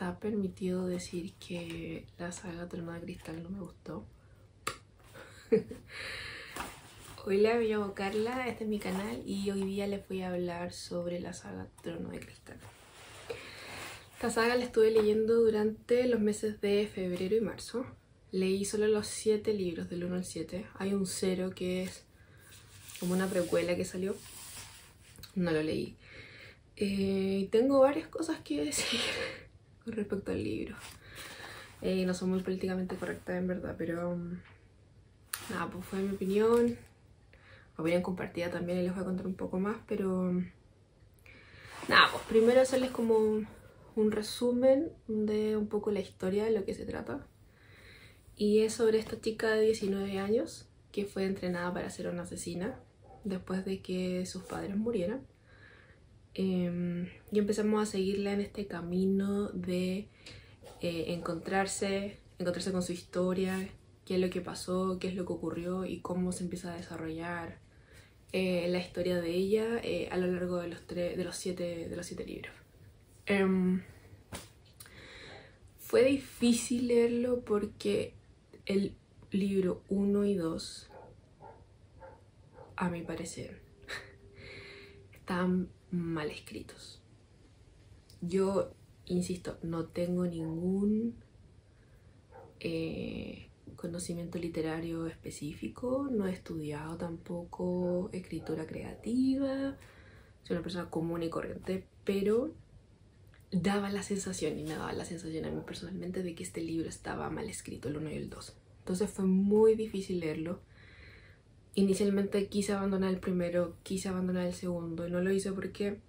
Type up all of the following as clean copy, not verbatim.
está permitido decir que la saga Trono de Cristal no me gustó. Hola, me llamo Carla, este es mi canal y hoy día les voy a hablar sobre la saga Trono de Cristal. Esta saga la estuve leyendo durante los meses de febrero y marzo. Leí solo los 7 libros, del 1 al 7. Hay un 0 que es como una precuela que salió. No lo leí. Tengo varias cosas que decir con respecto al libro. No soy muy políticamente correcta en verdad, pero nada, pues fue mi opinión compartida también y les voy a contar un poco más, pero nada, pues primero hacerles como un resumen de un poco la historia de lo que se trata. Y es sobre esta chica de 19 años que fue entrenada para ser una asesina después de que sus padres murieran. Y empezamos a seguirla en este camino de encontrarse con su historia, qué es lo que pasó, qué es lo que ocurrió y cómo se empieza a desarrollar la historia de ella a lo largo de los siete libros. Fue difícil leerlo porque el libro 1 y 2, a mi parecer, estaban mal escritos. Yo, insisto, no tengo ningún conocimiento literario específico, no he estudiado tampoco escritura creativa, soy una persona común y corriente, pero daba la sensación, y me daba la sensación a mí personalmente, de que este libro estaba mal escrito, el 1 y el 2. Entonces fue muy difícil leerlo. Inicialmente quise abandonar el primero, quise abandonar el segundo, y no lo hice porque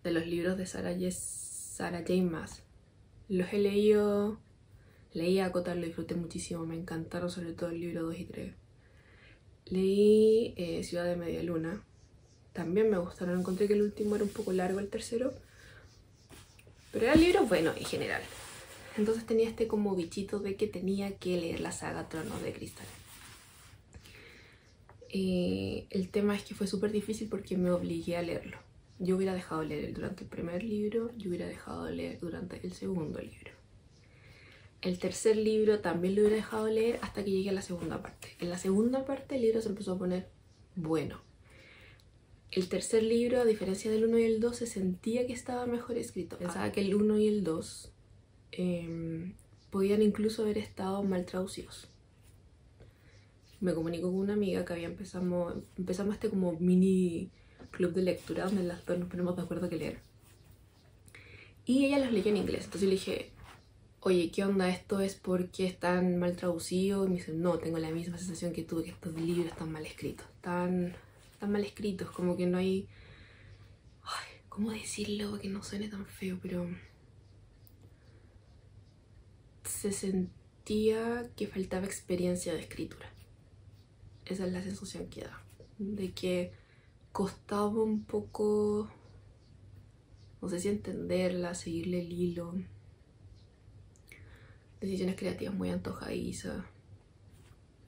de los libros de Sarah J. Maas los he leído, leí a acotar, lo disfruté muchísimo, me encantaron sobre todo el libro 2 y 3. Leí Ciudad de Media Luna, también me gustaron, encontré que el último era un poco largo, el tercero, pero era libro bueno en general. Entonces tenía este como bichito de que tenía que leer la saga Trono de Cristal. El tema es que fue súper difícil porque me obligué a leerlo. Yo hubiera dejado de leer durante el primer libro, yo hubiera dejado de leer durante el segundo libro. El tercer libro también lo hubiera dejado de leer hasta que llegué a la segunda parte. En la segunda parte el libro se empezó a poner bueno. El tercer libro, a diferencia del 1 y el 2, se sentía que estaba mejor escrito. Pensaba que el 1 y el 2 podían incluso haber estado mal traducidos. Me comunico con una amiga que empezamos este como mini club de lectura donde las dos nos ponemos de acuerdo que leer. Y ella los leyó en inglés, entonces le dije, oye, ¿qué onda? ¿Esto es porque están mal traducidos? Y me dice, no, tengo la misma sensación que tú, que estos libros están mal escritos. Están mal escritos, como que no hay... Ay, ¿cómo decirlo para que no suene tan feo? Pero se sentía que faltaba experiencia de escritura. Esa es la sensación que da, de que costaba un poco, no sé si entenderla, seguirle el hilo. Decisiones creativas muy antojadizas.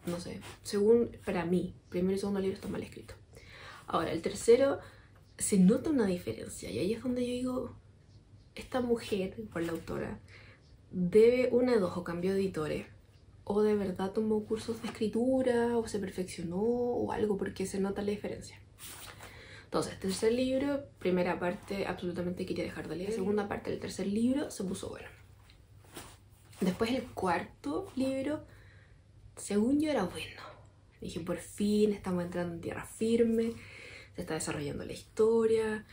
No sé, según para mí, primero y segundo libro está mal escrito. Ahora, el tercero se nota una diferencia y ahí es donde yo digo, esta mujer, por la autora, debe una de dos, o cambió de editores, o de verdad tomó cursos de escritura, o se perfeccionó, o algo, porque se nota la diferencia. Entonces, tercer libro, primera parte, absolutamente quería dejar de leer. La segunda parte del tercer libro se puso bueno. Después el cuarto libro, según yo, era bueno. Dije, por fin estamos entrando en tierra firme, se está desarrollando la historia,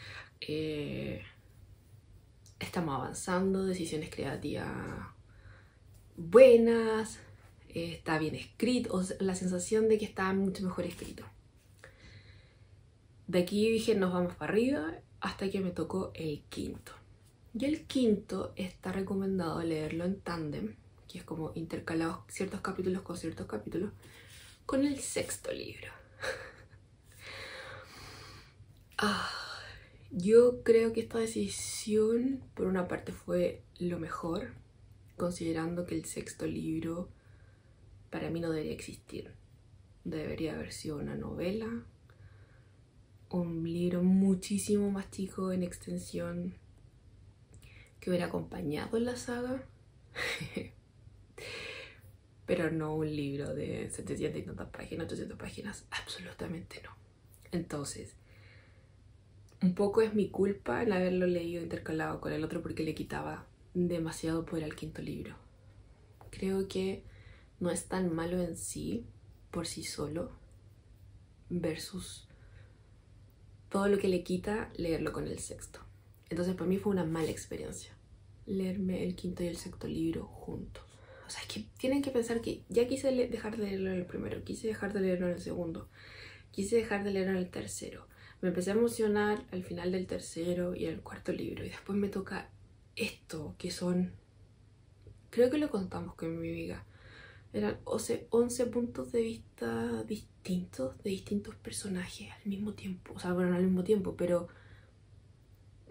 estamos avanzando, decisiones creativas buenas, está bien escrito, o sea, la sensación de que está mucho mejor escrito. De aquí dije, nos vamos para arriba, hasta que me tocó el quinto. Y el quinto está recomendado leerlo en tándem, que es como intercalados ciertos capítulos con ciertos capítulos, con el sexto libro. Yo creo que esta decisión, por una parte, fue lo mejor, considerando que el sexto libro para mí no debería existir. Debería haber sido una novela, un libro muchísimo más chico en extensión, que hubiera acompañado la saga, pero no un libro de 700 y tantas páginas, 800 páginas, absolutamente no. Entonces, un poco es mi culpa en haberlo leído intercalado con el otro porque le quitaba demasiado poder al quinto libro. Creo que no es tan malo en sí, por sí solo, versus todo lo que le quita leerlo con el sexto. Entonces para mí fue una mala experiencia leerme el quinto y el sexto libro juntos. O sea, es que tienen que pensar que ya quise dejar de leerlo en el primero, quise dejar de leerlo en el segundo, quise dejar de leerlo en el tercero. Me empecé a emocionar al final del tercero y el cuarto libro. Y después me toca esto, que son... Creo que lo contamos con mi amiga. Eran 11 puntos de vista distintos, de distintos personajes al mismo tiempo. O sea, bueno, no al mismo tiempo, pero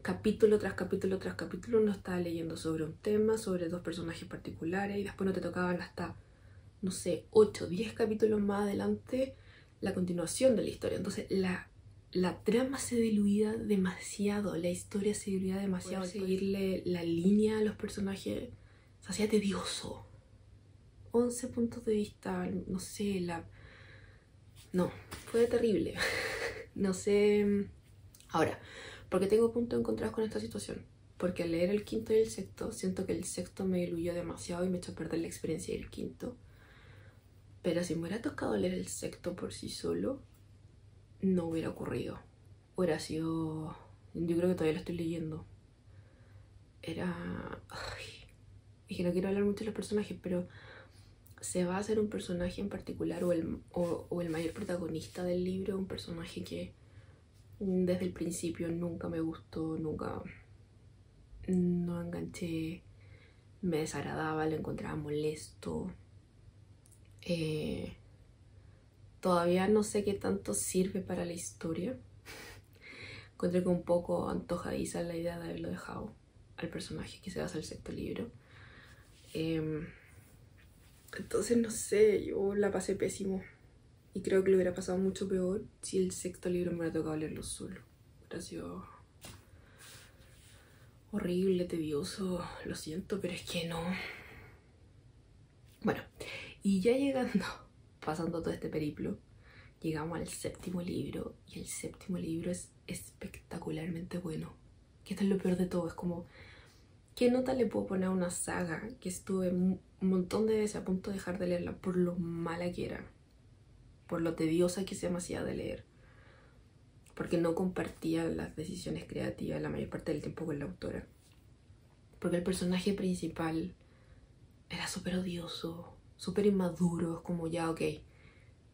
capítulo tras capítulo tras capítulo uno estaba leyendo sobre un tema, sobre dos personajes particulares, y después no te tocaban hasta, no sé, 8 o 10 capítulos más adelante la continuación de la historia. Entonces la trama se diluía demasiado, la historia se diluía demasiado. Seguirle la línea a los personajes se hacía tedioso. 11 puntos de vista, no sé, no, fue terrible. No sé... Ahora, ¿por qué tengo puntos encontrados con esta situación? Porque al leer el quinto y el sexto, siento que el sexto me diluyó demasiado y me echó a perder la experiencia del quinto. Pero si me hubiera tocado leer el sexto por sí solo, no hubiera ocurrido. Hubiera sido... Yo creo que todavía lo estoy leyendo. Era... Ay, es que no quiero hablar mucho de los personajes, pero se va a hacer un personaje en particular o el mayor protagonista del libro, un personaje que desde el principio nunca me gustó, nunca no enganché, me desagradaba, lo encontraba molesto. Todavía no sé qué tanto sirve para la historia. Encontré que un poco antojadiza la idea de haberlo dejado al personaje que se basa en el sexto libro. Entonces no sé, yo la pasé pésimo. Y creo que lo hubiera pasado mucho peor si el sexto libro me hubiera tocado leerlo solo. Hubiera sido horrible, tedioso, lo siento, pero es que no. Bueno, y ya llegando, pasando todo este periplo, llegamos al séptimo libro. Y el séptimo libro es espectacularmente bueno. Que esto es lo peor de todo, es como... ¿Qué nota le puedo poner a una saga que estuve un montón de veces a punto de dejar de leerla por lo mala que era? Por lo tediosa que se me hacía de leer. Porque no compartía las decisiones creativas la mayor parte del tiempo con la autora. Porque el personaje principal era súper odioso, súper inmaduro. Es como ya, ok,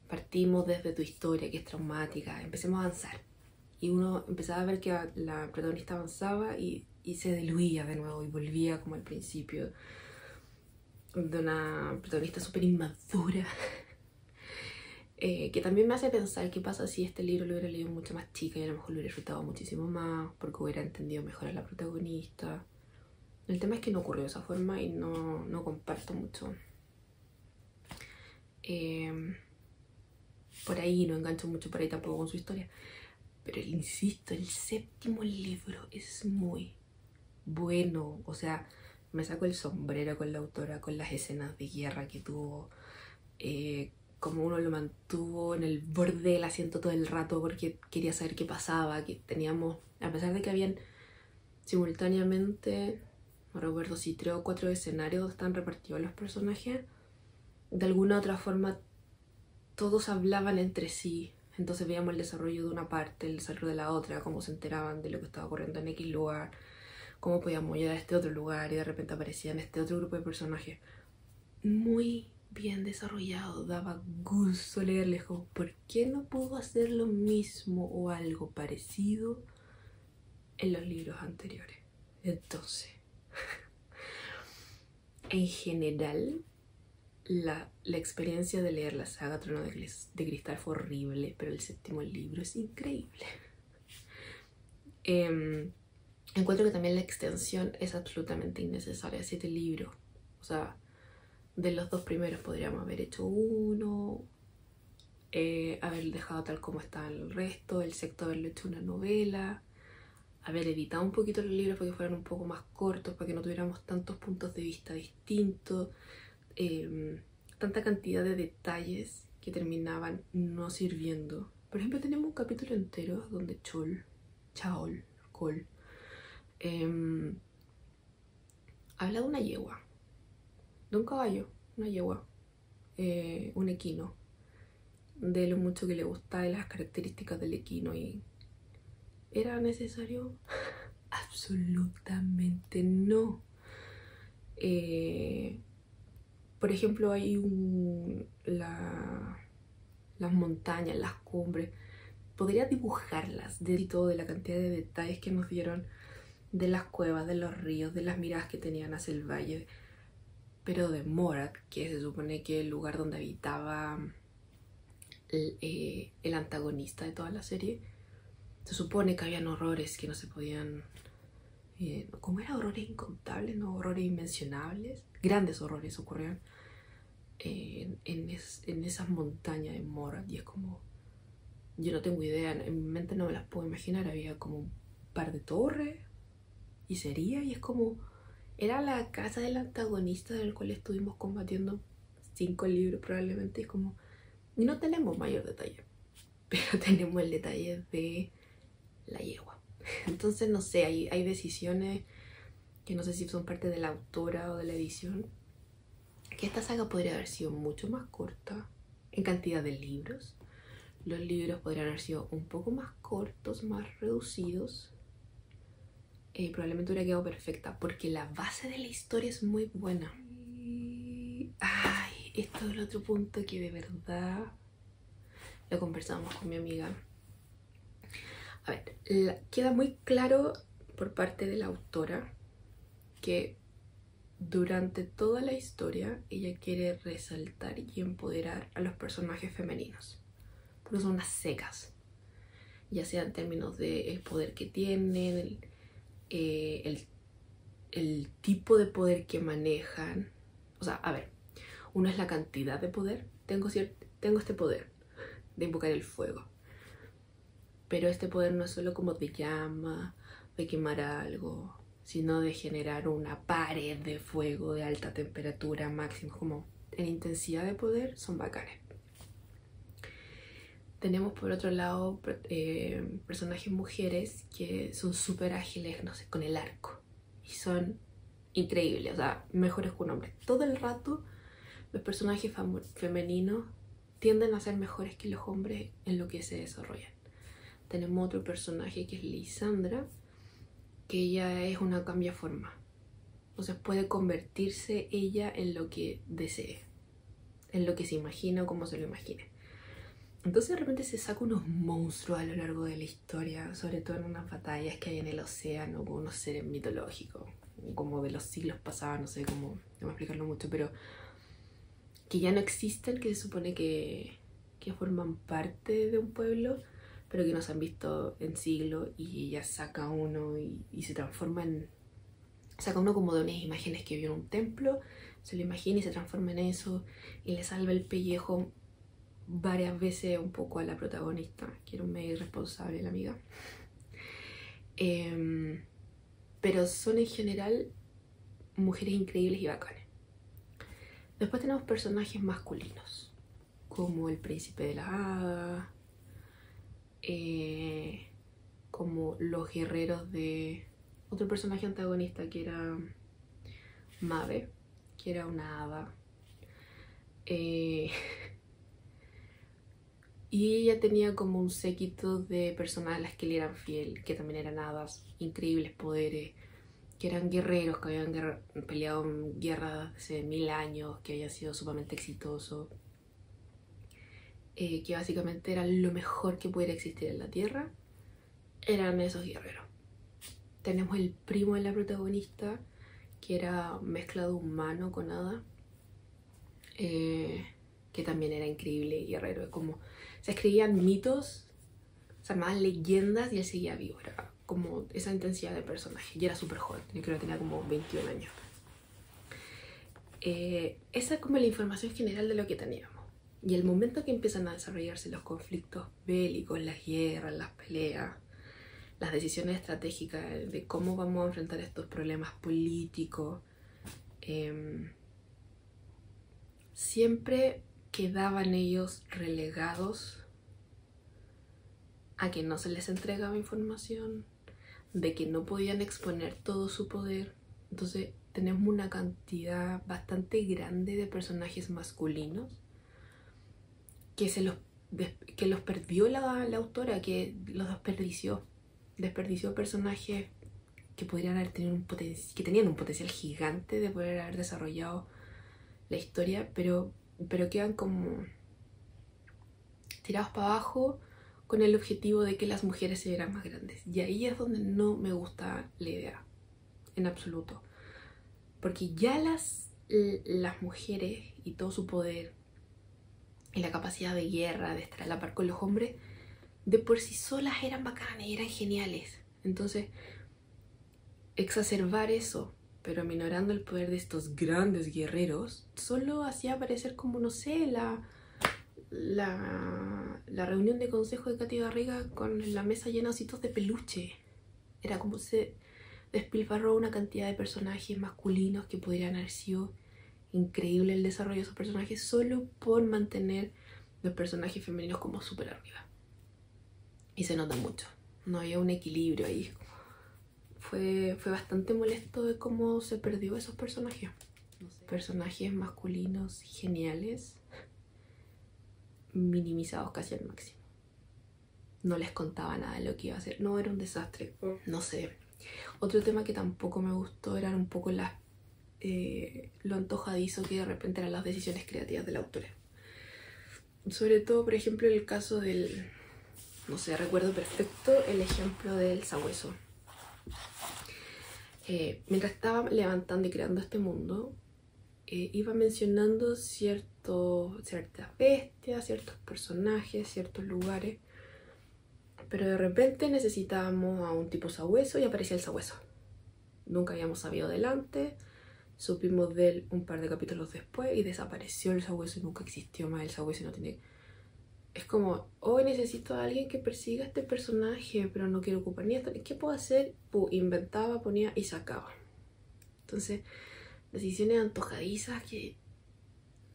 partimos desde tu historia que es traumática, empecemos a avanzar. Y uno empezaba a ver que la protagonista avanzaba y se diluía de nuevo y volvía como al principio de una protagonista súper inmadura. Que también me hace pensar qué pasa si este libro lo hubiera leído mucho más chica y a lo mejor lo hubiera disfrutado muchísimo más porque hubiera entendido mejor a la protagonista. El tema es que no ocurrió de esa forma y no comparto mucho. Por ahí no engancho mucho por ahí tampoco con su historia. Pero insisto, el séptimo libro es muy bueno. O sea, me saco el sombrero con la autora, con las escenas de guerra que tuvo. Como uno lo mantuvo en el borde del asiento todo el rato porque quería saber qué pasaba, que teníamos, a pesar de que habían simultáneamente, no recuerdo si 3 o 4 escenarios donde están repartidos los personajes, de alguna u otra forma todos hablaban entre sí, entonces veíamos el desarrollo de una parte, el desarrollo de la otra, cómo se enteraban de lo que estaba ocurriendo en X lugar, cómo podíamos llegar a este otro lugar y de repente aparecían este otro grupo de personajes. Muy bien desarrollado, daba gusto leerles como, ¿por qué no puedo hacer lo mismo o algo parecido en los libros anteriores? Entonces, en general, la experiencia de leer la saga Trono de Cristal fue horrible, pero el séptimo libro es increíble. Encuentro que también la extensión es absolutamente innecesaria, 7 libros. O sea, de los 2 primeros podríamos haber hecho uno, haber dejado tal como está el resto, el sexto haberlo hecho una novela, haber editado un poquito los libros para que fueran un poco más cortos, para que no tuviéramos tantos puntos de vista distintos, tanta cantidad de detalles que terminaban no sirviendo. Por ejemplo, tenemos un capítulo entero donde Cole, habla de una yegua, de un caballo, una yegua, un equino, de lo mucho que le gusta y las características del equino. Y ¿era necesario? Absolutamente no. Por ejemplo, hay las montañas, las cumbres. Podría dibujarlas de todo, de la cantidad de detalles que nos dieron, de las cuevas, de los ríos, de las miradas que tenían hacia el valle. Pero de Morat, que se supone que es el lugar donde habitaba el antagonista de toda la serie, se supone que habían horrores que no se podían... ¿cómo era? Horrores incontables, ¿no? Horrores inmencionables. Grandes horrores ocurrían en esas montañas de Morat. Y es como... yo no tengo idea, en mi mente no me las puedo imaginar. Había como un par de torres y es como... era la casa del antagonista del cual estuvimos combatiendo 5 libros probablemente. Es como... y no tenemos mayor detalle, pero tenemos el detalle de la yegua. Entonces, no sé, hay decisiones que no sé si son parte de la autora o de la edición, que esta saga podría haber sido mucho más corta en cantidad de libros. Los libros podrían haber sido un poco más cortos, más reducidos. Probablemente hubiera quedado perfecta, porque la base de la historia es muy buena. Ay, esto es el otro punto que de verdad lo conversamos con mi amiga. A ver, queda muy claro por parte de la autora que durante toda la historia ella quiere resaltar y empoderar a los personajes femeninos, porque son unas secas, ya sea en términos del poder que tienen, el tipo de poder que manejan. O sea, a ver, uno es la cantidad de poder. Tengo este poder de invocar el fuego, pero este poder no es solo como de llama, de quemar algo, sino de generar una pared de fuego de alta temperatura máxima. Como en intensidad de poder son bacanes. Tenemos por otro lado personajes mujeres que son súper ágiles, no sé, con el arco, y son increíbles, o sea, mejores que un hombre. Todo el rato los personajes femeninos tienden a ser mejores que los hombres en lo que se desarrollan. Tenemos otro personaje que es Lisandra, que ella es una cambiaforma. O sea, puede convertirse ella en lo que desee, en lo que se imagina o como se lo imagine. Entonces de repente se saca unos monstruos a lo largo de la historia, sobre todo en unas batallas que hay en el océano con unos seres mitológicos, como de los siglos pasados, no sé cómo, no voy a explicarlo mucho, pero que ya no existen, que se supone que forman parte de un pueblo, pero que no se han visto en siglos, y ella saca uno y se transforma en... saca uno como de unas imágenes que vio en un templo, se lo imagina y se transforma en eso, y le salva el pellejo varias veces un poco a la protagonista, que era un medio irresponsable la amiga. Pero son en general mujeres increíbles y bacanes. Después tenemos personajes masculinos, como el príncipe de la hada, como los guerreros de otro personaje antagonista que era Maeve, que era una hada. Y ella tenía como un séquito de personas a las que le eran fiel, que también eran hadas, increíbles poderes, que eran guerreros, que habían peleado en guerras hace 1000 años, que habían sido sumamente exitosos, que básicamente eran lo mejor que pudiera existir en la Tierra. Eran esos guerreros. Tenemos el primo de la protagonista, que era mezclado humano con hada, que también era increíble guerrero. Como se escribían mitos, se armaban leyendas y él seguía vivo. Era como esa intensidad de personaje. Y era súper joven, yo creo que tenía como 21 años. Esa es como la información general de lo que teníamos. Y el momento que empiezan a desarrollarse los conflictos bélicos, las guerras, las peleas, las decisiones estratégicas de cómo vamos a enfrentar estos problemas políticos, siempre quedaban ellos relegados a que no se les entregaba información, de que no podían exponer todo su poder. Entonces tenemos una cantidad bastante grande de personajes masculinos que los perdió la autora, que los desperdició personajes que podrían haber tenido que tenían un potencial gigante de poder haber desarrollado la historia, pero quedan como tirados para abajo con el objetivo de que las mujeres se vieran más grandes. Y ahí es donde no me gusta la idea, en absoluto. Porque ya las mujeres y todo su poder y la capacidad de guerra, de estar a la par con los hombres, de por sí solas eran bacanas, eran geniales. Entonces, exacerbar eso, pero minorando el poder de estos grandes guerreros, solo hacía parecer como, no sé, la reunión de consejo de Katy Barriga con la mesa llena de ositos de peluche. Era como se despilfarró una cantidad de personajes masculinos que podrían haber sido increíble el desarrollo de esos personajes solo por mantener los personajes femeninos como súper arriba. Y se nota mucho, no había un equilibrio ahí. Fue bastante molesto de cómo se perdió esos personajes. No sé. Personajes masculinos geniales, minimizados casi al máximo. No les contaba nada de lo que iba a hacer. No, era un desastre. No sé. Otro tema que tampoco me gustó eran un poco lo antojadizo que de repente eran las decisiones creativas del autor. Sobre todo, por ejemplo, el caso del... No sé, recuerdo perfecto el ejemplo del sabueso. Mientras estaba levantando y creando este mundo, iba mencionando ciertas bestias, ciertos personajes, ciertos lugares, pero de repente necesitábamos a un tipo sabueso y aparecía el sabueso. Nunca habíamos sabido delante, supimos de él un par de capítulos después y desapareció el sabueso y nunca existió más el sabueso y no tiene... Es como, hoy necesito a alguien que persiga a este personaje, pero no quiero ocupar ni esto. ¿Qué puedo hacer? Inventaba, ponía y sacaba. Entonces, decisiones antojadizas que,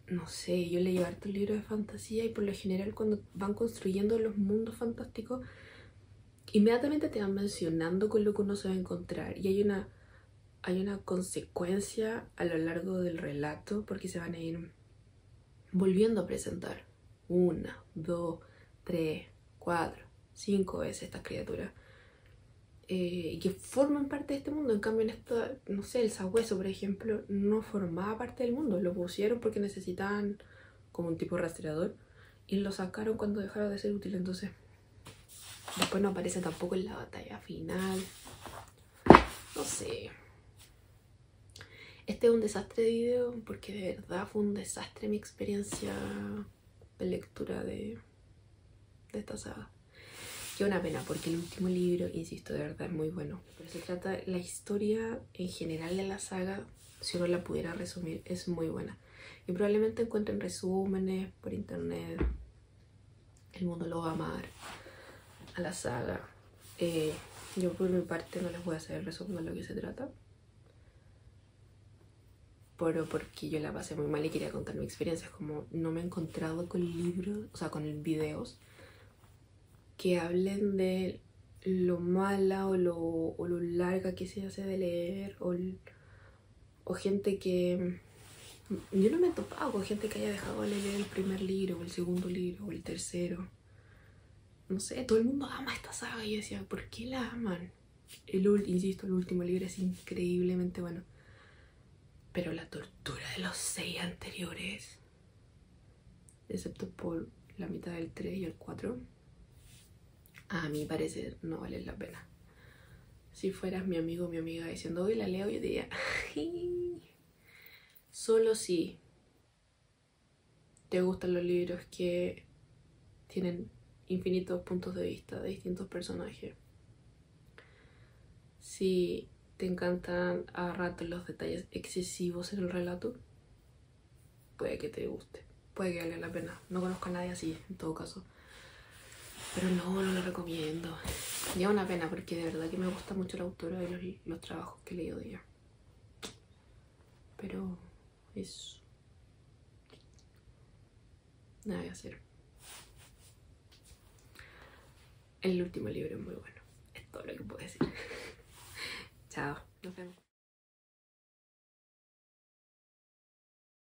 no sé, yo leí hartos libros de fantasía y por lo general cuando van construyendo los mundos fantásticos, inmediatamente te van mencionando con lo que uno se va a encontrar. Y hay una consecuencia a lo largo del relato porque se van a ir volviendo a presentar 1, 2, 3, 4, 5 veces estas criaturas que forman parte de este mundo. En cambio en esto, no sé, el sabueso por ejemplo no formaba parte del mundo, lo pusieron porque necesitaban como un tipo rastreador y lo sacaron cuando dejaron de ser útil. Entonces después no aparece tampoco en la batalla final. No sé, este es un desastre de video porque de verdad fue un desastre mi experiencia de lectura de esta saga. Qué una pena porque el último libro, insisto, de verdad es muy bueno. Pero se trata, la historia en general de la saga, si uno la pudiera resumir, es muy buena. Y probablemente encuentren resúmenes por internet. El mundo lo va a amar a la saga. Yo por mi parte no les voy a hacer el resumen de lo que se trata, pero porque yo la pasé muy mal y quería contar mi experiencia. Es como no me he encontrado con libros, o sea, con videos que hablen de lo mala o lo larga que se hace de leer o gente que... Yo no me he topado con gente que haya dejado de leer el primer libro o el segundo libro o el tercero. No sé, todo el mundo ama esta saga y yo decía, ¿por qué la aman? Insisto, el último libro es increíblemente bueno. Pero la tortura de los 6 anteriores, excepto por la mitad del 3 y el 4, a mi parecer no vale la pena. Si fueras mi amigo o mi amiga diciendo hoy la leo, yo diría solo si te gustan los libros que tienen infinitos puntos de vista de distintos personajes, si te encantan a ratos los detalles excesivos en el relato, puede que te guste, puede que valga la pena. No conozco a nadie así en todo caso. Pero no lo recomiendo. Me da una pena porque de verdad que me gusta mucho la autora y los trabajos que he leído de ella. Pero eso. Nada que hacer. El último libro es muy bueno. Es todo lo que puedo decir.